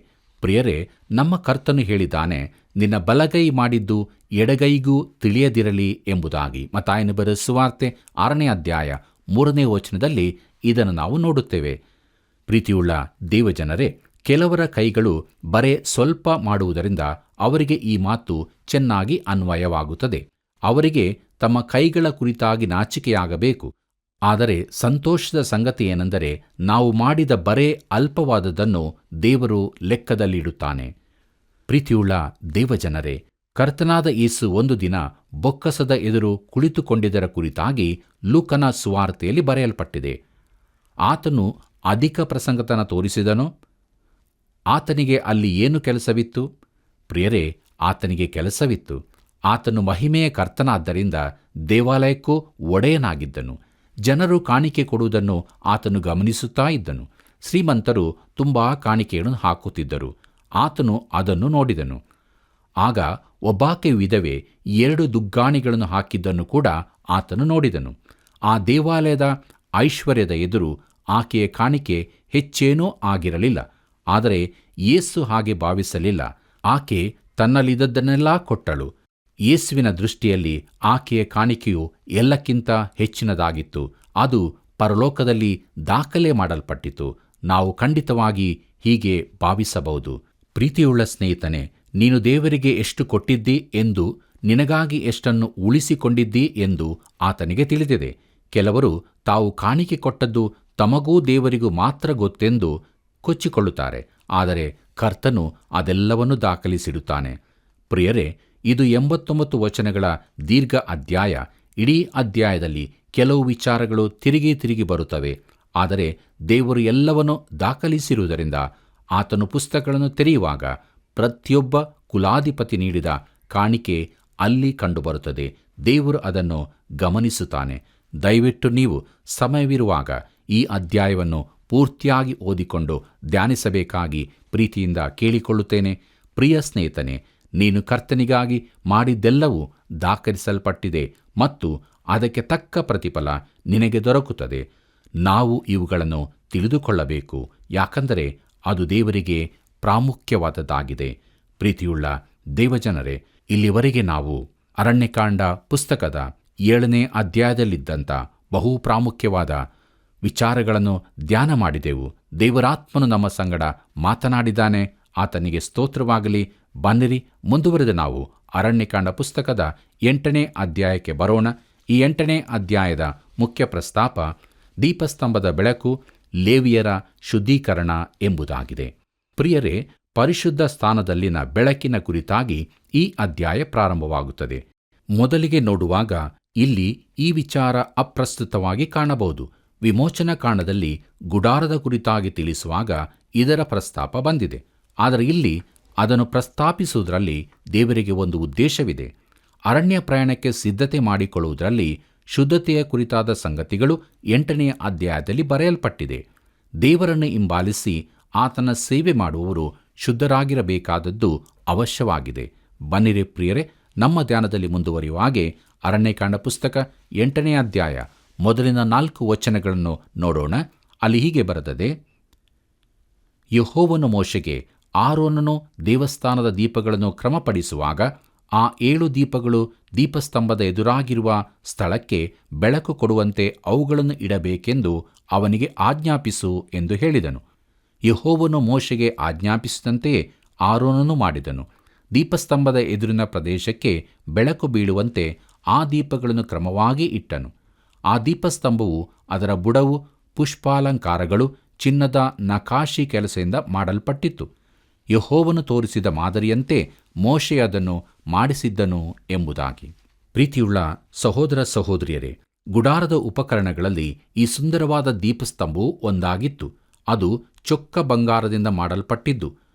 ಪ್ರಿಯರೇ, ನಮ್ಮ ಕರ್ತನು ಹೇಳಿದ್ದಾನೆ, ನಿನ್ನ ಬಲಗೈ ಮಾಡಿದ್ದು ಎಡಗೈಗೂ ತಿಳಿಯದಿರಲಿ ಎಂಬುದಾಗಿ. ಮತ್ತಾಯನು ಬರೆದ ಸುವಾರ್ತೆ 6ನೇ ಅಧ್ಯಾಯ 3ನೇ ವಚನದಲ್ಲಿ ಇದನ್ನು ನಾವು ನೋಡುತ್ತೇವೆ. ಪ್ರೀತಿಯುಳ್ಳ ದೇವಜನರೇ, ಕೆಲವರ ಕೈಗಳು ಬರೇ ಸ್ವಲ್ಪ ಮಾಡುವುದರಿಂದ ಅವರಿಗೆ ಈ ಮಾತು ಚೆನ್ನಾಗಿ ಅನ್ವಯವಾಗುತ್ತದೆ. ಅವರಿಗೆ ತಮ್ಮ ಕೈಗಳ ಕುರಿತಾಗಿ ನಾಚಿಕೆಯಾಗಬೇಕು. ಆದರೆ ಸಂತೋಷದ ಸಂಗತಿ ಏನೆಂದರೆ, ನಾವು ಮಾಡಿದ ಬರೇ ಅಲ್ಪವಾದದ್ದನ್ನು ದೇವರು ಲೆಕ್ಕದಲ್ಲಿಡುತ್ತಾನೆ. ಪ್ರೀತಿಯುಳ್ಳ ದೇವಜನರೇ, ಕರ್ತನಾದ ಯೇಸು ಒಂದು ದಿನ ಬೊಕ್ಕಸದ ಎದುರು ಕುಳಿತುಕೊಂಡಿದ್ದರ ಕುರಿತಾಗಿ ಲೂಕನ ಸುವಾರ್ತೆಯಲ್ಲಿ ಬರೆಯಲ್ಪಟ್ಟಿದೆ. ಆತನು ಅಧಿಕ ಪ್ರಸಂಗತನ ತೋರಿಸಿದನೋ? ಆತನಿಗೆ ಅಲ್ಲಿ ಏನು ಕೆಲಸವಿತ್ತು? ಪ್ರಿಯರೇ, ಆತನಿಗೆ ಕೆಲಸವಿತ್ತು. ಆತನು ಮಹಿಮೆಯ ಕರ್ತನಾದ್ದರಿಂದ ದೇವಾಲಯಕ್ಕೂ ಒಡೆಯನಾಗಿದ್ದನು. ಜನರು ಕಾಣಿಕೆ ಕೊಡುವುದನ್ನು ಆತನು ಗಮನಿಸುತ್ತಾ ಇದ್ದನು. ಶ್ರೀಮಂತರು ತುಂಬ ಕಾಣಿಕೆಗಳನ್ನು ಹಾಕುತ್ತಿದ್ದರು. ಆತನು ಅದನ್ನು ನೋಡಿದನು. ಆಗ ಒಬ್ಬಾಕೆ ವಿಧವೆ 2 ದುಗ್ಗಾಣಿಗಳನ್ನು ಹಾಕಿದ್ದನ್ನು ಕೂಡ ಆತನು ನೋಡಿದನು. ಆ ದೇವಾಲಯದ ಐಶ್ವರ್ಯದ ಎದುರು ಆಕೆಯ ಕಾಣಿಕೆ ಹೆಚ್ಚೇನೂ ಆಗಿರಲಿಲ್ಲ. ಆದರೆ ಯೇಸು ಹಾಗೆ ಭಾವಿಸಲಿಲ್ಲ. ಆಕೆ ತನ್ನಲ್ಲಿದ್ದದ್ದನ್ನೆಲ್ಲ ಕೊಟ್ಟಳು. ಯೇಸುವಿನ ದೃಷ್ಟಿಯಲ್ಲಿ ಆಕೆಯ ಕಾಣಿಕೆಯು ಎಲ್ಲಕ್ಕಿಂತ ಹೆಚ್ಚಿನದಾಗಿತ್ತು. ಅದು ಪರಲೋಕದಲ್ಲಿ ದಾಖಲೆ ಮಾಡಲ್ಪಟ್ಟಿತು. ನಾವು ಖಂಡಿತವಾಗಿ ಹೀಗೆ ಭಾವಿಸಬಹುದು. ಪ್ರೀತಿಯುಳ್ಳ ಸ್ನೇಹಿತನೇ, ನೀನು ದೇವರಿಗೆ ಎಷ್ಟು ಕೊಟ್ಟಿದ್ದಿ ಎಂದು, ನಿನಗಾಗಿ ಎಷ್ಟನ್ನು ಉಳಿಸಿಕೊಂಡಿದ್ದಿ ಎಂದು ಆತನಿಗೆ ತಿಳಿದಿದೆ. ಕೆಲವರು ತಾವು ಕಾಣಿಕೆ ಕೊಟ್ಟದ್ದು ತಮಗೂ ದೇವರಿಗೂ ಮಾತ್ರ ಗೊತ್ತೆಂದು ಕೊಚ್ಚಿಕೊಳ್ಳುತ್ತಾರೆ. ಆದರೆ ಕರ್ತನು ಅದೆಲ್ಲವನ್ನೂ ದಾಖಲಿಸಿಡುತ್ತಾನೆ. ಪ್ರಿಯರೇ, ಇದು 89 ವಚನಗಳ ದೀರ್ಘ ಅಧ್ಯಾಯ. ಇಡೀ ಅಧ್ಯಾಯದಲ್ಲಿ ಕೆಲವು ವಿಚಾರಗಳು ತಿರುಗಿ ಬರುತ್ತವೆ. ಆದರೆ ದೇವರು ಎಲ್ಲವನ್ನೂ ದಾಖಲಿಸಿರುವುದರಿಂದ ಆತನು ಪುಸ್ತಕಗಳನ್ನು ತೆರೆಯುವಾಗ ಪ್ರತಿಯೊಬ್ಬ ಕುಲಾಧಿಪತಿ ನೀಡಿದ ಕಾಣಿಕೆ ಅಲ್ಲಿ ಕಂಡುಬರುತ್ತದೆ. ದೇವರು ಅದನ್ನು ಗಮನಿಸುತ್ತಾನೆ. ದಯವಿಟ್ಟು ನೀವು ಸಮಯವಿರುವಾಗ ಈ ಅಧ್ಯಾಯವನ್ನು ಪೂರ್ತಿಯಾಗಿ ಓದಿಕೊಂಡು ಧ್ಯಾನಿಸಬೇಕಾಗಿ ಪ್ರೀತಿಯಿಂದ ಕೇಳಿಕೊಳ್ಳುತ್ತೇನೆ. ಪ್ರಿಯ ಸ್ನೇಹಿತನೇ, ನೀನು ಕರ್ತನಿಗಾಗಿ ಮಾಡಿದ್ದೆಲ್ಲವೂ ದಾಖಲಿಸಲ್ಪಟ್ಟಿದೆ ಮತ್ತು ಅದಕ್ಕೆ ತಕ್ಕ ಪ್ರತಿಫಲ ನಿನಗೆ ದೊರಕುತ್ತದೆ. ನಾವು ಇವುಗಳನ್ನು ತಿಳಿದುಕೊಳ್ಳಬೇಕು, ಯಾಕಂದರೆ ಅದು ದೇವರಿಗೆ ಪ್ರಾಮುಖ್ಯವಾದದ್ದಾಗಿದೆ. ಪ್ರೀತಿಯುಳ್ಳ ದೇವಜನರೇ, ಇಲ್ಲಿವರೆಗೆ ನಾವು ಅರಣ್ಯಕಾಂಡ ಪುಸ್ತಕದ 7ನೇ ಅಧ್ಯಾಯದಲ್ಲಿದ್ದಂಥ ಬಹು ಪ್ರಾಮುಖ್ಯವಾದ ವಿಚಾರಗಳನ್ನು ಧ್ಯಾನ ಮಾಡಿದೆವು. ದೇವರಾತ್ಮನು ನಮ್ಮ ಸಂಗಡ ಮಾತನಾಡಿದ್ದಾನೆ. ಆತನಿಗೆ ಸ್ತೋತ್ರವಾಗಲಿ. ಬನ್ನಿರಿ, ಮುಂದುವರೆದ ನಾವು ಅರಣ್ಯಕಾಂಡ ಪುಸ್ತಕದ 8ನೇ ಅಧ್ಯಾಯಕ್ಕೆ ಬರೋಣ. ಈ 8ನೇ ಅಧ್ಯಾಯದ ಮುಖ್ಯ ಪ್ರಸ್ತಾಪ ದೀಪಸ್ತಂಭದ ಬೆಳಕು, ಲೇವಿಯರ ಶುದ್ಧೀಕರಣ ಎಂಬುದಾಗಿದೆ. ಪ್ರಿಯರೇ, ಪರಿಶುದ್ಧ ಸ್ಥಾನದಲ್ಲಿನ ಬೆಳಕಿನ ಕುರಿತಾಗಿ ಈ ಅಧ್ಯಾಯ ಪ್ರಾರಂಭವಾಗುತ್ತದೆ. ಮೊದಲಿಗೆ ನೋಡುವಾಗ ಇಲ್ಲಿ ಈ ವಿಚಾರ ಅಪ್ರಸ್ತುತವಾಗಿ ಕಾಣಬಹುದು. ವಿಮೋಚನಾ ಕಾಂಡದಲ್ಲಿ ಗುಡಾರದ ಕುರಿತಾಗಿ ತಿಳಿಸುವಾಗ ಇದರ ಪ್ರಸ್ತಾಪ ಬಂದಿದೆ. ಆದರೆ ಇಲ್ಲಿ ಅದನ್ನು ಪ್ರಸ್ತಾಪಿಸುವುದರಲ್ಲಿ ದೇವರಿಗೆ ಒಂದು ಉದ್ದೇಶವಿದೆ. ಅರಣ್ಯ ಪ್ರಯಾಣಕ್ಕೆ ಸಿದ್ಧತೆ ಮಾಡಿಕೊಳ್ಳುವುದರಲ್ಲಿ ಶುದ್ಧತೆಯ ಕುರಿತಾದ ಸಂಗತಿಗಳು 8ನೇ ಅಧ್ಯಾಯದಲ್ಲಿ ಬರೆಯಲ್ಪಟ್ಟಿದೆ. ದೇವರನ್ನು ಹಿಂಬಾಲಿಸಿ ಆತನ ಸೇವೆ ಮಾಡುವವರು ಶುದ್ಧರಾಗಿರಬೇಕಾದದ್ದು ಅವಶ್ಯವಾಗಿದೆ. ಬನ್ನಿರಿ ಪ್ರಿಯರೇ, ನಮ್ಮ ಧ್ಯಾನದಲ್ಲಿ ಮುಂದುವರಿಯುವ ಹಾಗೆ ಅರಣ್ಯಕಾಂಡ ಪುಸ್ತಕ 8ನೇ ಅಧ್ಯಾಯ ಮೊದಲಿನ 4 ವಚನಗಳನ್ನು ನೋಡೋಣ. ಅಲ್ಲಿ ಹೀಗೆ ಬರೆದದೆ: ಯೆಹೋವನು ಮೋಶೆಗೆ, ಆರೋನನು ದೇವಸ್ಥಾನದ ದೀಪಗಳನ್ನು ಕ್ರಮಪಡಿಸುವಾಗ ಆ 7 ದೀಪಗಳು ದೀಪಸ್ತಂಭದ ಎದುರಾಗಿರುವ ಸ್ಥಳಕ್ಕೆ ಬೆಳಕು ಕೊಡುವಂತೆ ಅವುಗಳನ್ನು ಇಡಬೇಕೆಂದು ಅವನಿಗೆ ಆಜ್ಞಾಪಿಸು ಎಂದು ಹೇಳಿದನು. ಯೆಹೋವನು ಮೋಶೆಗೆ ಆಜ್ಞಾಪಿಸಿದಂತೆಯೇ ಆರೋನನು ಮಾಡಿದನು. ದೀಪಸ್ತಂಭದ ಎದುರಿನ ಪ್ರದೇಶಕ್ಕೆ ಬೆಳಕು ಬೀಳುವಂತೆ ಆ ದೀಪಗಳನ್ನು ಕ್ರಮವಾಗಿ ಇಟ್ಟನು. ಆ ದೀಪಸ್ತಂಭವು, ಅದರ ಬುಡವು, ಪುಷ್ಪಾಲಂಕಾರಗಳು, ಚಿನ್ನದ ನಕಾಶಿ ಕೆಲಸದಿಂದ ಮಾಡಲ್ಪಟ್ಟಿತ್ತು. ಯೆಹೋವನು ತೋರಿಸಿದ ಮಾದರಿಯಂತೆ ಮೋಶೆ ಅದನ್ನು ಮಾಡಿಸಿದ್ದನು ಎಂಬುದಾಗಿ. ಪ್ರೀತಿಯುಳ್ಳ ಸಹೋದರ ಸಹೋದರಿಯರೇ, ಗುಡಾರದ ಉಪಕರಣಗಳಲ್ಲಿ ಈ ಸುಂದರವಾದ ದೀಪಸ್ತಂಭವು ಒಂದಾಗಿತ್ತು. ಅದು ಚೊಕ್ಕ ಬಂಗಾರದಿಂದ ಮಾಡಲ್ಪಟ್ಟಿದ್ದು.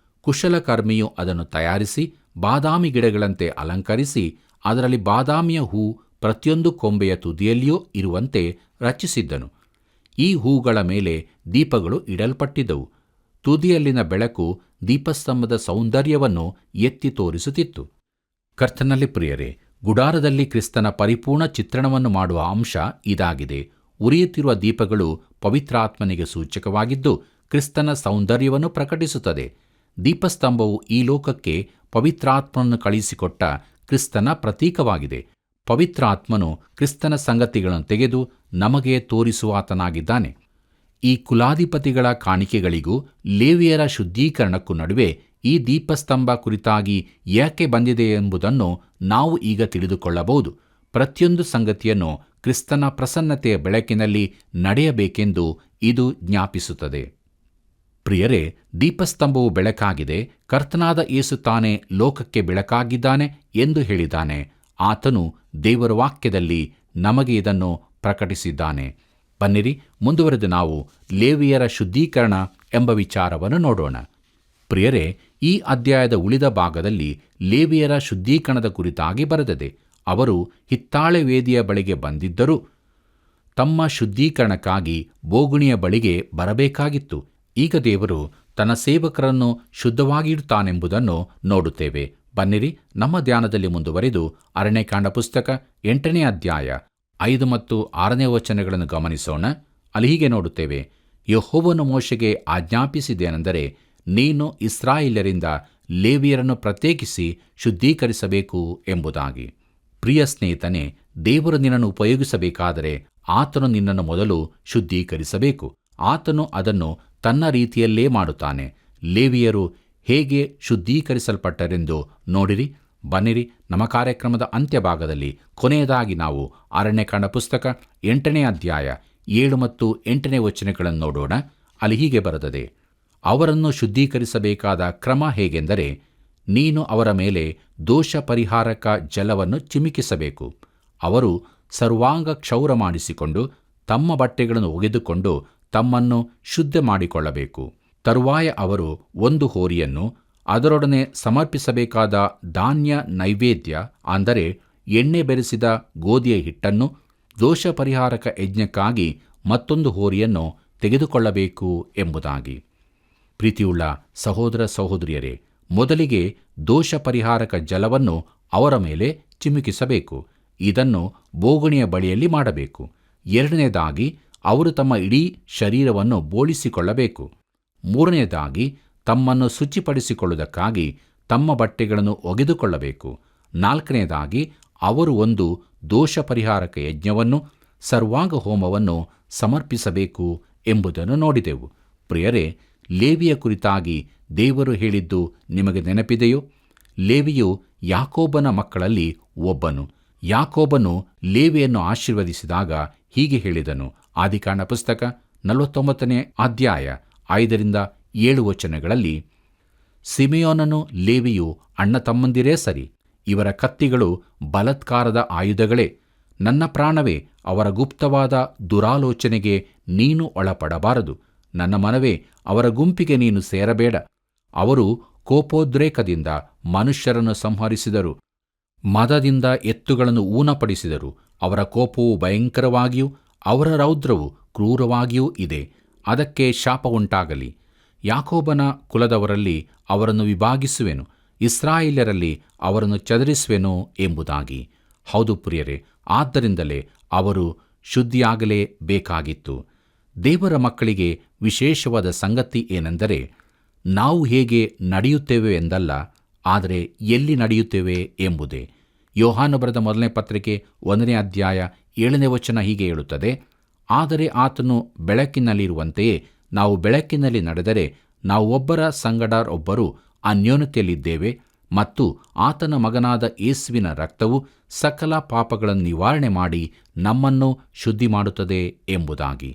ಕುಶಲಕರ್ಮಿಯು ಅದನ್ನು ತಯಾರಿಸಿ ಬಾದಾಮಿ ಗಿಡಗಳಂತೆ ಅಲಂಕರಿಸಿ ಅದರಲ್ಲಿ ಬಾದಾಮಿಯ ಹೂ ಪ್ರತಿಯೊಂದು ಕೊಂಬೆಯ ತುದಿಯಲ್ಲಿಯೂ ಇರುವಂತೆ ರಚಿಸಿದ್ದನು. ಈ ಹೂಗಳ ಮೇಲೆ ದೀಪಗಳು ಇಡಲ್ಪಟ್ಟಿದ್ದವು. ತುದಿಯಲ್ಲಿನ ಬೆಳಕು ದೀಪಸ್ತಂಭದ ಸೌಂದರ್ಯವನ್ನು ಎತ್ತಿ ತೋರಿಸುತ್ತಿತ್ತು. ಕರ್ತನಲ್ಲಿ ಪ್ರಿಯರೇ, ಗುಡಾರದಲ್ಲಿ ಕ್ರಿಸ್ತನ ಪರಿಪೂರ್ಣ ಚಿತ್ರಣವನ್ನು ಮಾಡುವ ಅಂಶ ಇದಾಗಿದೆ. ಉರಿಯುತ್ತಿರುವ ದೀಪಗಳು ಪವಿತ್ರಾತ್ಮನಿಗೆ ಸೂಚಕವಾಗಿದ್ದು ಕ್ರಿಸ್ತನ ಸೌಂದರ್ಯವನ್ನು ಪ್ರಕಟಿಸುತ್ತದೆ. ದೀಪಸ್ತಂಭವು ಈ ಲೋಕಕ್ಕೆ ಪವಿತ್ರಾತ್ಮನನ್ನು ಕಳುಹಿಸಿಕೊಟ್ಟ ಕ್ರಿಸ್ತನ ಪ್ರತೀಕವಾಗಿದೆ. ಪವಿತ್ರಾತ್ಮನು ಕ್ರಿಸ್ತನ ಸಂಗತಿಗಳನ್ನು ತೆಗೆದು ನಮಗೆ ತೋರಿಸುವಾತನಾಗಿದ್ದಾನೆ. ಈ ಕುಲಾಧಿಪತಿಗಳ ಕಾಣಿಕೆಗಳಿಗೂ ಲೇವಿಯರ ಶುದ್ಧೀಕರಣಕ್ಕೂ ನಡುವೆ ಈ ದೀಪಸ್ತಂಭ ಕುರಿತಾಗಿ ಯಾಕೆ ಬಂದಿದೆ ಎಂಬುದನ್ನು ನಾವು ಈಗ ತಿಳಿದುಕೊಳ್ಳಬಹುದು. ಪ್ರತಿಯೊಂದು ಸಂಗತಿಯನ್ನು ಕ್ರಿಸ್ತನ ಪ್ರಸನ್ನತೆಯ ಬೆಳಕಿನಲ್ಲಿ ನಡೆಯಬೇಕೆಂದು ಇದು ಜ್ಞಾಪಿಸುತ್ತದೆ. ಪ್ರಿಯರೇ, ದೀಪಸ್ತಂಭವು ಬೆಳಕಾಗಿದೆ. ಕರ್ತನಾದ ಯೇಸು ತಾನೇ ಲೋಕಕ್ಕೆ ಬೆಳಕಾಗಿದ್ದಾನೆ ಎಂದು ಹೇಳಿದ್ದಾನೆ. ಆತನು ದೇವರ ವಾಕ್ಯದಲ್ಲಿ ನಮಗೆ ಇದನ್ನು ಪ್ರಕಟಿಸಿದ್ದಾನೆ. ಬನ್ನಿರಿ, ಮುಂದುವರೆದು ನಾವು ಲೇವಿಯರ ಶುದ್ಧೀಕರಣ ಎಂಬ ವಿಚಾರವನ್ನು ನೋಡೋಣ. ಪ್ರಿಯರೇ, ಈ ಅಧ್ಯಾಯದ ಉಳಿದ ಭಾಗದಲ್ಲಿ ಲೇವಿಯರ ಶುದ್ಧೀಕರಣದ ಕುರಿತಾಗಿ ಬರೆದಿದೆ. ಅವರು ಹಿತ್ತಾಳೆ ವೇದಿಯ ಬಳಿಗೆ ಬಂದಿದ್ದರೂ ತಮ್ಮ ಶುದ್ಧೀಕರಣಕ್ಕಾಗಿ ಬೋಗುಣಿಯ ಬಳಿಗೆ ಬರಬೇಕಾಗಿತ್ತು. ಈಗ ದೇವರು ತನ್ನ ಸೇವಕರನ್ನು ಶುದ್ಧವಾಗಿಡುತ್ತಾನೆಂಬುದನ್ನು ನೋಡುತ್ತೇವೆ. ಬನ್ನಿರಿ, ನಮ್ಮ ಧ್ಯಾನದಲ್ಲಿ ಮುಂದುವರಿದು ಅರಣ್ಯಕಾಂಡ ಪುಸ್ತಕ 8ನೇ ಅಧ್ಯಾಯ 5 ಮತ್ತು 6ನೇ ವಚನಗಳನ್ನು ಗಮನಿಸೋಣ. ಅಲ್ಲಿ ಹೀಗೆ ನೋಡುತ್ತೇವೆ: ಯೆಹೋವನು ಮೋಶೆಗೆ ಆಜ್ಞಾಪಿಸಿದ್ದೇನೆಂದರೆ, ನೀನು ಇಸ್ರಾಯೇಲ್ಯರಿಂದ ಲೇವಿಯರನ್ನು ಪ್ರತ್ಯೇಕಿಸಿ ಶುದ್ಧೀಕರಿಸಬೇಕು ಎಂಬುದಾಗಿ. ಪ್ರಿಯ ಸ್ನೇಹಿತನೇ, ದೇವರು ನಿನ್ನನ್ನು ಉಪಯೋಗಿಸಬೇಕಾದರೆ ಆತನು ನಿನ್ನನ್ನು ಮೊದಲು ಶುದ್ಧೀಕರಿಸಬೇಕು. ಆತನು ಅದನ್ನು ತನ್ನ ರೀತಿಯಲ್ಲೇ ಮಾಡುತ್ತಾನೆ. ಲೇವಿಯರು ಹೇಗೆ ಶುದ್ಧೀಕರಿಸಲ್ಪಟ್ಟರೆಂದು ನೋಡಿರಿ. ಬನ್ನಿರಿ, ನಮ್ಮ ಕಾರ್ಯಕ್ರಮದ ಅಂತ್ಯಭಾಗದಲ್ಲಿ ಕೊನೆಯದಾಗಿ ನಾವು ಅರಣ್ಯಕಾಂಡ ಪುಸ್ತಕ 8ನೇ ಅಧ್ಯಾಯ 7 ಮತ್ತು 8ನೇ ವಚನಗಳನ್ನು ನೋಡೋಣ. ಅಲ್ಲಿ ಹೀಗೆ ಬರೆದಿದೆ: ಅವರನ್ನು ಶುದ್ಧೀಕರಿಸಬೇಕಾದ ಕ್ರಮ ಹೇಗೆಂದರೆ, ನೀನು ಅವರ ಮೇಲೆ ದೋಷ ಪರಿಹಾರಕ ಜಲವನ್ನು ಚಿಮುಕಿಸಬೇಕು. ಅವರು ಸರ್ವಾಂಗ ಕ್ಷೌರ ಮಾಡಿಸಿಕೊಂಡು ತಮ್ಮ ಬಟ್ಟೆಗಳನ್ನು ಒಗೆದುಕೊಂಡು ತಮ್ಮನ್ನು ಶುದ್ಧ ಮಾಡಿಕೊಳ್ಳಬೇಕು. ತರುವಾಯ ಅವರು ಒಂದು ಹೋರಿಯನ್ನು, ಅದರೊಡನೆ ಸಮರ್ಪಿಸಬೇಕಾದ ಧಾನ್ಯ ನೈವೇದ್ಯ ಅಂದರೆ ಎಣ್ಣೆ ಬೆರೆಸಿದ ಗೋಧಿಯ ಹಿಟ್ಟನ್ನು, ದೋಷ ಪರಿಹಾರಕ ಯಜ್ಞಕ್ಕಾಗಿ ಮತ್ತೊಂದು ಹೋರಿಯನ್ನು ತೆಗೆದುಕೊಳ್ಳಬೇಕು ಎಂಬುದಾಗಿ. ಪ್ರೀತಿಯುಳ್ಳ ಸಹೋದರ ಸಹೋದರಿಯರೇ, ಮೊದಲಿಗೆ ದೋಷ ಪರಿಹಾರಕ ಜಲವನ್ನು ಅವರ ಮೇಲೆ ಚಿಮುಕಿಸಬೇಕು. ಇದನ್ನು ಬೋಗುಣಿಯ ಬಳಿಯಲ್ಲಿ ಮಾಡಬೇಕು. ಎರಡನೇದಾಗಿ ಅವರು ತಮ್ಮ ಇಡೀ ಶರೀರವನ್ನು ಬೋಳಿಸಿಕೊಳ್ಳಬೇಕು. ಮೂರನೆಯದಾಗಿ ತಮ್ಮನ್ನು ಶುಚಿಪಡಿಸಿಕೊಳ್ಳುವುದಕ್ಕಾಗಿ ತಮ್ಮ ಬಟ್ಟೆಗಳನ್ನು ಒಗೆದುಕೊಳ್ಳಬೇಕು. ನಾಲ್ಕನೆಯದಾಗಿ ಅವರು ಒಂದು ದೋಷ ಪರಿಹಾರಕ ಯಜ್ಞವನ್ನು, ಸರ್ವಾಂಗ ಹೋಮವನ್ನು ಸಮರ್ಪಿಸಬೇಕು ಎಂಬುದನ್ನು ನೋಡಿದೆವು. ಪ್ರಿಯರೇ, ಲೇವಿಯ ಕುರಿತಾಗಿ ದೇವರು ಹೇಳಿದ್ದು ನಿಮಗೆ ನೆನಪಿದೆಯೋ? ಲೇವಿಯು ಯಾಕೋಬನ ಮಕ್ಕಳಲ್ಲಿ ಒಬ್ಬನು. ಯಾಕೋಬನು ಲೇವಿಯನ್ನು ಆಶೀರ್ವದಿಸಿದಾಗ ಹೀಗೆ ಹೇಳಿದನು. ಆದಿಕಾಂಡ ಪುಸ್ತಕ 49ನೇ ಅಧ್ಯಾಯ 5-7 ವಚನಗಳಲ್ಲಿ, ಸಿಮೆಯೋನನು ಲೇವಿಯು ಅಣ್ಣ ತಮ್ಮಂದಿರೇ ಸರಿ. ಇವರ ಕತ್ತಿಗಳು ಬಲಾತ್ಕಾರದ ಆಯುಧಗಳೇ. ನನ್ನ ಪ್ರಾಣವೇ, ಅವರ ಗುಪ್ತವಾದ ದುರಾಲೋಚನೆಗೆ ನೀನು ಒಳಪಡಬಾರದು. ನನ್ನ ಮನವೇ, ಅವರ ಗುಂಪಿಗೆ ನೀನು ಸೇರಬೇಡ. ಅವರು ಕೋಪೋದ್ರೇಕದಿಂದ ಮನುಷ್ಯರನ್ನು ಸಂಹರಿಸಿದರು, ಮದದಿಂದ ಎತ್ತುಗಳನ್ನು ಊನಪಡಿಸಿದರು. ಅವರ ಕೋಪವು ಭಯಂಕರವಾಗಿಯೂ ಅವರ ರೌದ್ರವು ಕ್ರೂರವಾಗಿಯೂ ಇದೆ. ಅದಕ್ಕೆ ಶಾಪ ಉಂಟಾಗಲಿ. ಯಾಕೋಬನ ಕುಲದವರಲ್ಲಿ ಅವರನ್ನು ವಿಭಾಗಿಸುವೆನು, ಇಸ್ರಾಯೇಲ್ಯರಲ್ಲಿ ಅವರನ್ನು ಚದರಿಸುವೆನು ಎಂಬುದಾಗಿ. ಹೌದು ಪ್ರಿಯರೇ, ಆದ್ದರಿಂದಲೇ ಅವರು ಶುದ್ಧಿಯಾಗಲೇ ಬೇಕಾಗಿತ್ತು. ದೇವರ ಮಕ್ಕಳಿಗೆ ವಿಶೇಷವಾದ ಸಂಗತಿ ಏನೆಂದರೆ, ನಾವು ಹೇಗೆ ನಡೆಯುತ್ತೇವೆ ಎಂದಲ್ಲ, ಆದರೆ ಎಲ್ಲಿ ನಡೆಯುತ್ತೇವೆ ಎಂಬುದೇ. ಯೋಹಾನ ಬರೆದ 1ನೇ ಪತ್ರಿಕೆ 1ನೇ ಅಧ್ಯಾಯ 7ನೇ ವಚನ ಹೀಗೆ ಹೇಳುತ್ತದೆ, ಆದರೆ ಆತನು ಬೆಳಕಿನಲ್ಲಿರುವಂತೆಯೇ ನಾವು ಬೆಳಕಿನಲ್ಲಿ ನಡೆದರೆ ನಾವು ಒಬ್ಬರ ಸಂಗಡ ಒಬ್ಬರು ಅನ್ಯೋನ್ಯತೆಯಲ್ಲಿದ್ದೇವೆ ಮತ್ತು ಆತನ ಮಗನಾದ ಯೇಸುವಿನ ರಕ್ತವು ಸಕಲ ಪಾಪಗಳನ್ನು ನಿವಾರಣೆ ಮಾಡಿ ನಮ್ಮನ್ನು ಶುದ್ಧಿ ಮಾಡುತ್ತದೆ ಎಂಬುದಾಗಿ.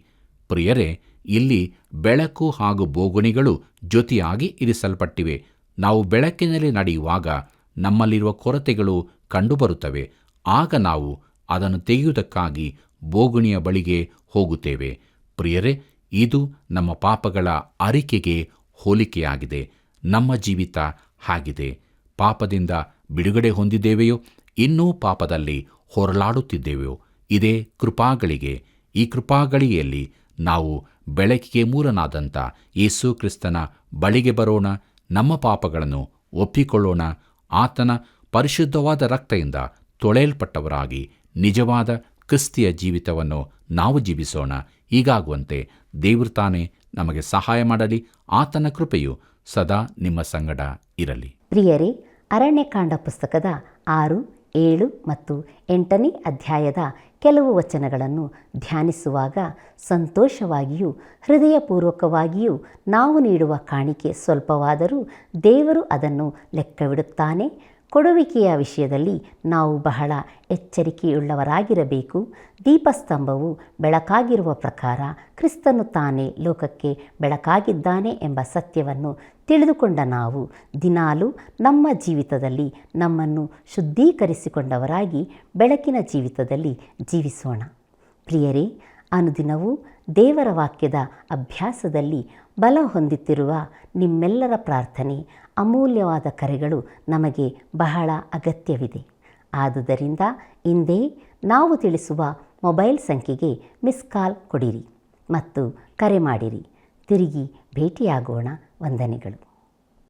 ಪ್ರಿಯರೇ, ಇಲ್ಲಿ ಬೆಳಕು ಹಾಗೂ ಬೋಗುಣಿಗಳು ಜೊತೆಯಾಗಿ ಇರಿಸಲ್ಪಟ್ಟಿವೆ. ನಾವು ಬೆಳಕಿನಲ್ಲಿ ನಡೆಯುವಾಗ ನಮ್ಮಲ್ಲಿರುವ ಕೊರತೆಗಳು ಕಂಡುಬರುತ್ತವೆ. ಆಗ ನಾವು ಅದನ್ನು ತೆಗೆಯುವುದಕ್ಕಾಗಿ ಬೋಗುಣಿಯ ಬಳಿಗೆ ಹೋಗುತ್ತೇವೆ. ಪ್ರಿಯರೇ, ಇದು ನಮ್ಮ ಪಾಪಗಳ ಅರಿಕೆಗೆ ಹೋಲಿಕೆಯಾಗಿದೆ. ನಮ್ಮ ಜೀವಿತ ಹಾಗಿದೆ. ಪಾಪದಿಂದ ಬಿಡುಗಡೆ ಹೊಂದಿದ್ದೇವೆಯೋ, ಇನ್ನೂ ಪಾಪದಲ್ಲಿ ಹೊರಲಾಡುತ್ತಿದ್ದೇವೆಯೋ? ಇದೇ ಕೃಪಾಗಳಿಗೆ. ಈ ಕೃಪಾಗಳಿಗೆಯಲ್ಲಿ ನಾವು ಬೆಳಕಿಗೆ ಮೂಲನಾದಂಥ ಯೇಸು ಕ್ರಿಸ್ತನ ಬಳಿಗೆ ಬರೋಣ, ನಮ್ಮ ಪಾಪಗಳನ್ನು ಒಪ್ಪಿಕೊಳ್ಳೋಣ. ಆತನ ಪರಿಶುದ್ಧವಾದ ರಕ್ತದಿಂದ ತೊಳೆಯಲ್ಪಟ್ಟವರಾಗಿ ನಿಜವಾದ ಕ್ರಿಸ್ತಿಯ ಜೀವಿತವನ್ನು ನಾವು ಜೀವಿಸೋಣ. ಹೀಗಾಗುವಂತೆ ದೇವರು ತಾನೇ ನಮಗೆ ಸಹಾಯ ಮಾಡಲಿ. ಆತನ ಕೃಪೆಯು ಸದಾ ನಿಮ್ಮ ಸಂಗಡ ಇರಲಿ. ಪ್ರಿಯರೇ, ಅರಣ್ಯಕಾಂಡ ಪುಸ್ತಕದ 6, 7 ಮತ್ತು 8ನೇ ಅಧ್ಯಾಯದ ಕೆಲವು ವಚನಗಳನ್ನು ಧ್ಯಾನಿಸುವಾಗ ಸಂತೋಷವಾಗಿಯೂ ಹೃದಯಪೂರ್ವಕವಾಗಿಯೂ ನಾವು ನೀಡುವ ಕಾಣಿಕೆ ಸ್ವಲ್ಪವಾದರೂ ದೇವರು ಅದನ್ನು ಲೆಕ್ಕವಿಡುತ್ತಾನೆ. ಕೊಡುವಿಕೆಯ ವಿಷಯದಲ್ಲಿ ನಾವು ಬಹಳ ಎಚ್ಚರಿಕೆಯುಳ್ಳವರಾಗಿರಬೇಕು. ದೀಪಸ್ತಂಭವು ಬೆಳಕಾಗಿರುವ ಪ್ರಕಾರ ಕ್ರಿಸ್ತನು ತಾನೇ ಲೋಕಕ್ಕೆ ಬೆಳಕಾಗಿದ್ದಾನೆ ಎಂಬ ಸತ್ಯವನ್ನು ತಿಳಿದುಕೊಂಡ ನಾವು ದಿನಾಲೂ ನಮ್ಮ ಜೀವಿತದಲ್ಲಿ ನಮ್ಮನ್ನು ಶುದ್ಧೀಕರಿಸಿಕೊಂಡವರಾಗಿ ಬೆಳಕಿನ ಜೀವಿತದಲ್ಲಿ ಜೀವಿಸೋಣ. ಪ್ರಿಯರೇ, ಅನುದಿನವೂ ದೇವರ ವಾಕ್ಯದ ಅಭ್ಯಾಸದಲ್ಲಿ ಬಲ ಹೊಂದುತ್ತಿರುವ ನಿಮ್ಮೆಲ್ಲರ ಪ್ರಾರ್ಥನೆ, ಅಮೂಲ್ಯವಾದ ಕರೆಗಳು ನಮಗೆ ಬಹಳ ಅಗತ್ಯವಿದೆ. ಆದುದರಿಂದ ಇಂದೇ ನಾವು ತಿಳಿಸುವ ಮೊಬೈಲ್ ಸಂಖ್ಯೆಗೆ ಮಿಸ್ ಕಾಲ್ ಕೊಡಿರಿ ಮತ್ತು ಕರೆ ಮಾಡಿರಿ. ತಿರುಗಿ ಭೇಟಿಯಾಗೋಣ. ವಂದನೆಗಳು.